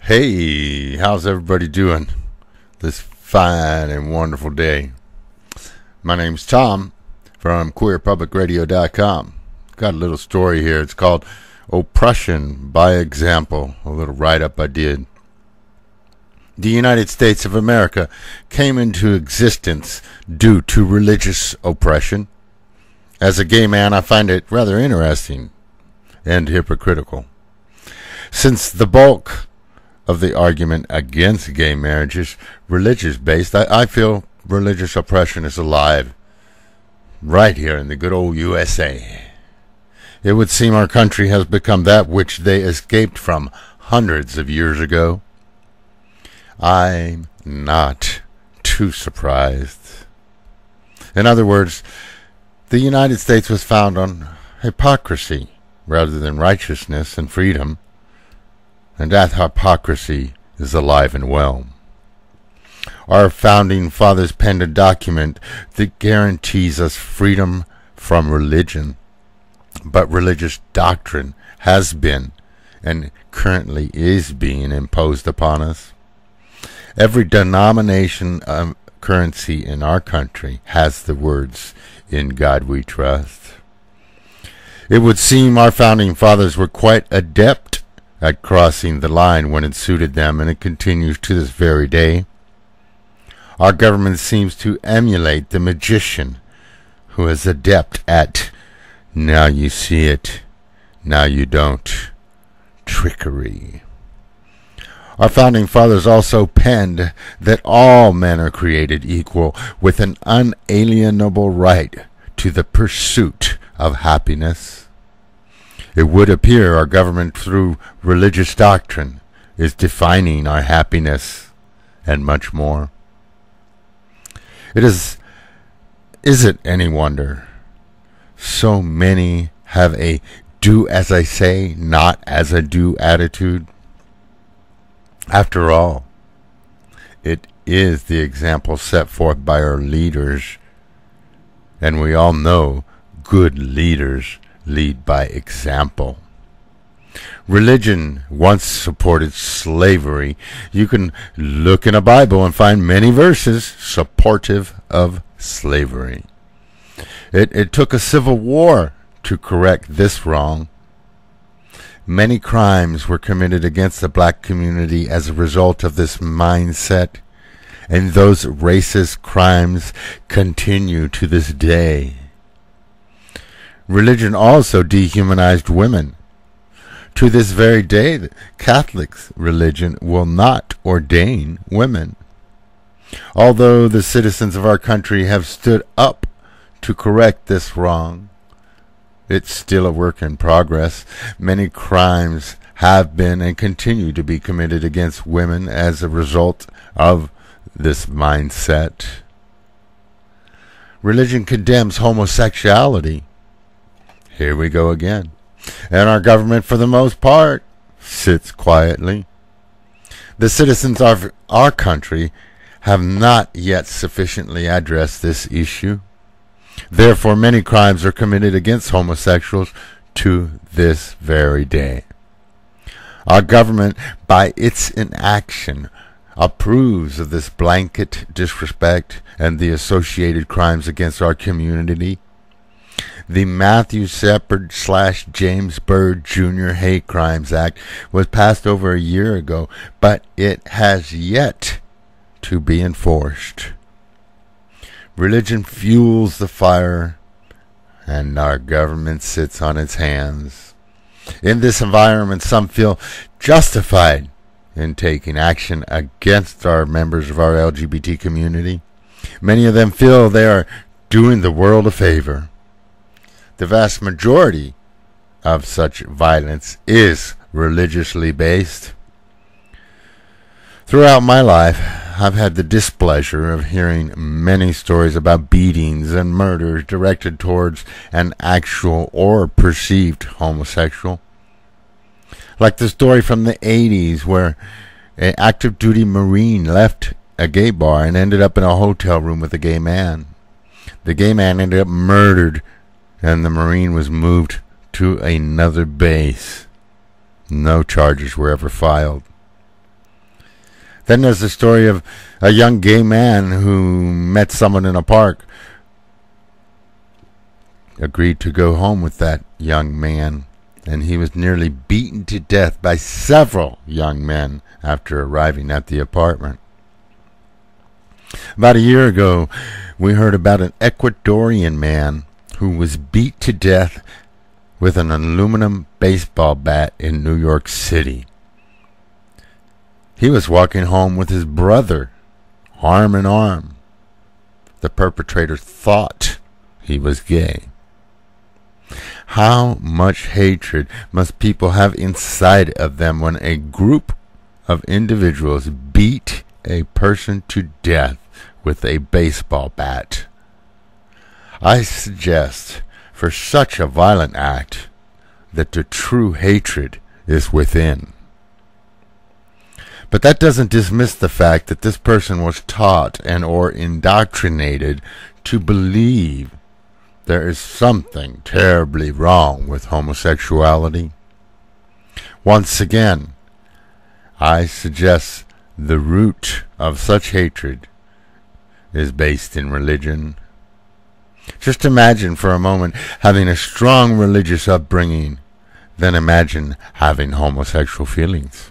Hey, how's everybody doing this fine and wonderful day? My name's Tom from QueerPublicRadio.com. Got a little story here. It's called Oppression by Example, a little write-up I did. The United States of America came into existence due to religious oppression. As a gay man, I find it rather interesting and hypocritical. Since the bulk of the argument against gay marriage is religious-based, I feel religious oppression is alive right here in the good old USA. It would seem our country has become that which they escaped from hundreds of years ago. I'm not too surprised. In other words, the United States was founded on hypocrisy rather than righteousness and freedom. And that hypocrisy is alive and well. Our founding fathers penned a document that guarantees us freedom from religion. But religious doctrine has been and currently is being imposed upon us. Every denomination of currency in our country has the words, "In God we trust." It would seem our founding fathers were quite adept at crossing the line when it suited them, and it continues to this very day. Our government seems to emulate the magician who is adept at "now you see it, now you don't" trickery. Our founding fathers also penned that all men are created equal with an unalienable right to the pursuit of happiness. It would appear our government, through religious doctrine, is defining our happiness and much more. Is it any wonder so many have a do as I say, not as I do attitude? After all, it is the example set forth by our leaders, and we all know good leaders lead by example. Religion once supported slavery. You can look in a Bible and find many verses supportive of slavery. It took a civil war to correct this wrong. Many crimes were committed against the black community as a result of this mindset, and those racist crimes continue to this day. Religion also dehumanized women. To this very day, the Catholic religion will not ordain women. Although the citizens of our country have stood up to correct this wrong, it's still a work in progress. Many crimes have been and continue to be committed against women as a result of this mindset. Religion condemns homosexuality. Here we go again. And our government, for the most part, sits quietly. The citizens of our country have not yet sufficiently addressed this issue. Therefore, many crimes are committed against homosexuals to this very day. Our government, by its inaction, approves of this blanket disrespect and the associated crimes against our community. The Matthew Shepard / James Byrd Jr. Hate Crimes Act was passed over a year ago, but it has yet to be enforced. Religion fuels the fire, and our government sits on its hands. In this environment, some feel justified in taking action against our members of our LGBT community. Many of them feel they are doing the world a favor. The vast majority of such violence is religiously based. Throughout my life, I've had the displeasure of hearing many stories about beatings and murders directed towards an actual or perceived homosexual. Like the story from the 80s where an active duty Marine left a gay bar and ended up in a hotel room with a gay man. The gay man ended up murdered, and the Marine was moved to another base. No charges were ever filed. Then there's the story of a young gay man who met someone in a park, agreed to go home with that young man, and he was nearly beaten to death by several young men after arriving at the apartment. About a year ago, we heard about an Ecuadorian man who was beat to death with an aluminum baseball bat in New York City. He was walking home with his brother, arm in arm. The perpetrator thought he was gay. How much hatred must people have inside of them when a group of individuals beat a person to death with a baseball bat? I suggest for such a violent act that the true hatred is within. But that doesn't dismiss the fact that this person was taught and or indoctrinated to believe there is something terribly wrong with homosexuality. Once again, I suggest the root of such hatred is based in religion. Just imagine for a moment having a strong religious upbringing, then imagine having homosexual feelings.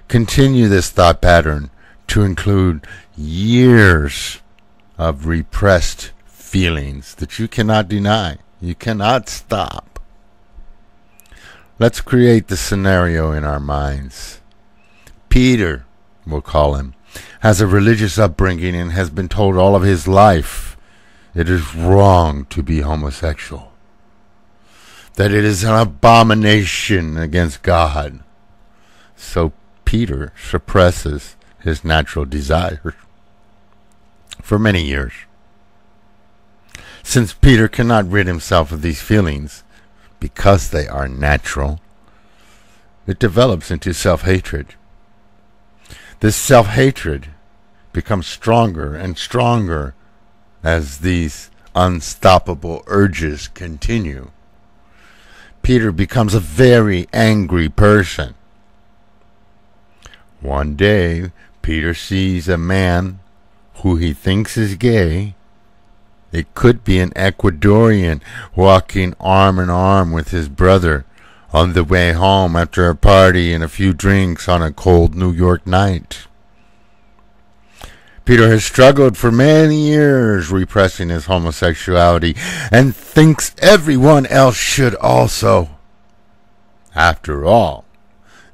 Continue this thought pattern to include years of repressed feelings that you cannot deny. You cannot stop. Let's create the scenario in our minds. Peter, we'll call him, has a religious upbringing and has been told all of his life it is wrong to be homosexual, that it is an abomination against God. So Peter suppresses his natural desires for many years. Since Peter cannot rid himself of these feelings because they are natural, it develops into self-hatred. This self-hatred becomes stronger and stronger as these unstoppable urges continue. Peter becomes a very angry person. One day, Peter sees a man who he thinks is gay. It could be an Ecuadorian walking arm in arm with his brother on the way home after a party and a few drinks on a cold New York night. Peter has struggled for many years repressing his homosexuality and thinks everyone else should also. After all,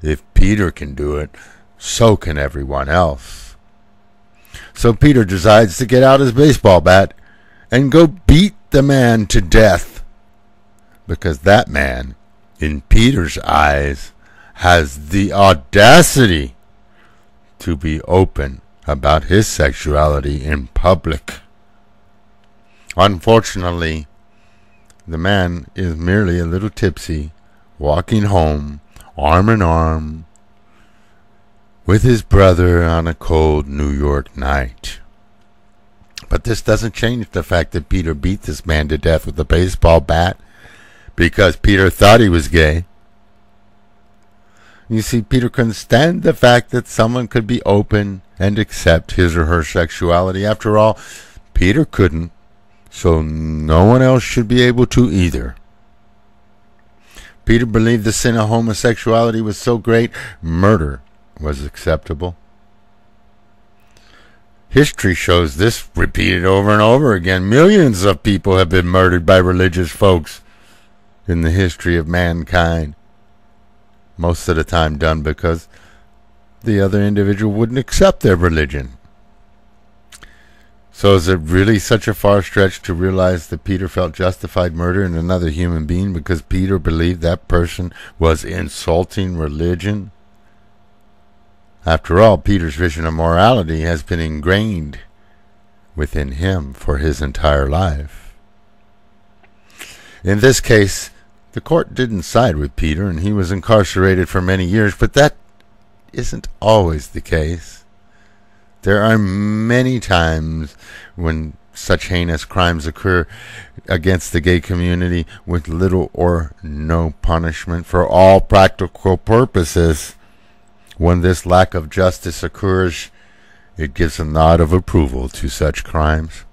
if Peter can do it, so can everyone else. So Peter decides to get out his baseball bat and go beat the man to death, because that man, in Peter's eyes, has the audacity to be open about his sexuality in public. Unfortunately, the man is merely a little tipsy, walking home, arm in arm, with his brother on a cold New York night. But this doesn't change the fact that Peter beat this man to death with a baseball bat because Peter thought he was gay. You see, Peter couldn't stand the fact that someone could be open and accept his or her sexuality. After all, Peter couldn't, so no one else should be able to either. Peter believed the sin of homosexuality was so great, murder was acceptable. History shows this repeated over and over again. Millions of people have been murdered by religious folks in the history of mankind. Most of the time done because the other individual wouldn't accept their religion. So is it really such a far stretch to realize that Peter felt justified murdering another human being because Peter believed that person was insulting religion? After all, Peter's vision of morality has been ingrained within him for his entire life. In this case, the court didn't side with Peter, and he was incarcerated for many years, but that isn't always the case. There are many times when such heinous crimes occur against the gay community with little or no punishment for all practical purposes. When this lack of justice occurs, it gives a nod of approval to such crimes.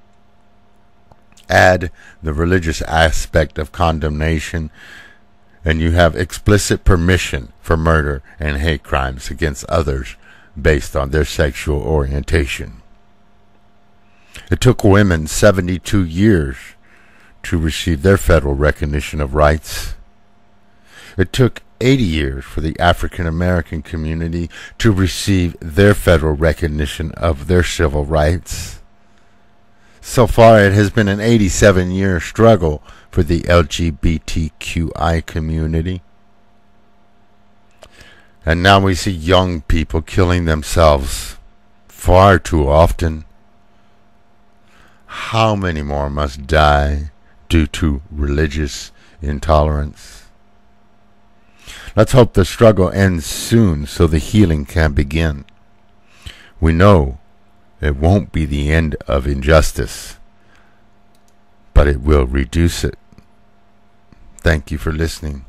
Add the religious aspect of condemnation, and you have explicit permission for murder and hate crimes against others based on their sexual orientation. It took women 72 years to receive their federal recognition of rights. It took 80 years for the African American community to receive their federal recognition of their civil rights. So far, it has been an 87-year struggle for the LGBTQI community. And now we see young people killing themselves far too often. How many more must die due to religious intolerance? Let's hope the struggle ends soon so the healing can begin. We know it won't be the end of injustice, but it will reduce it. Thank you for listening.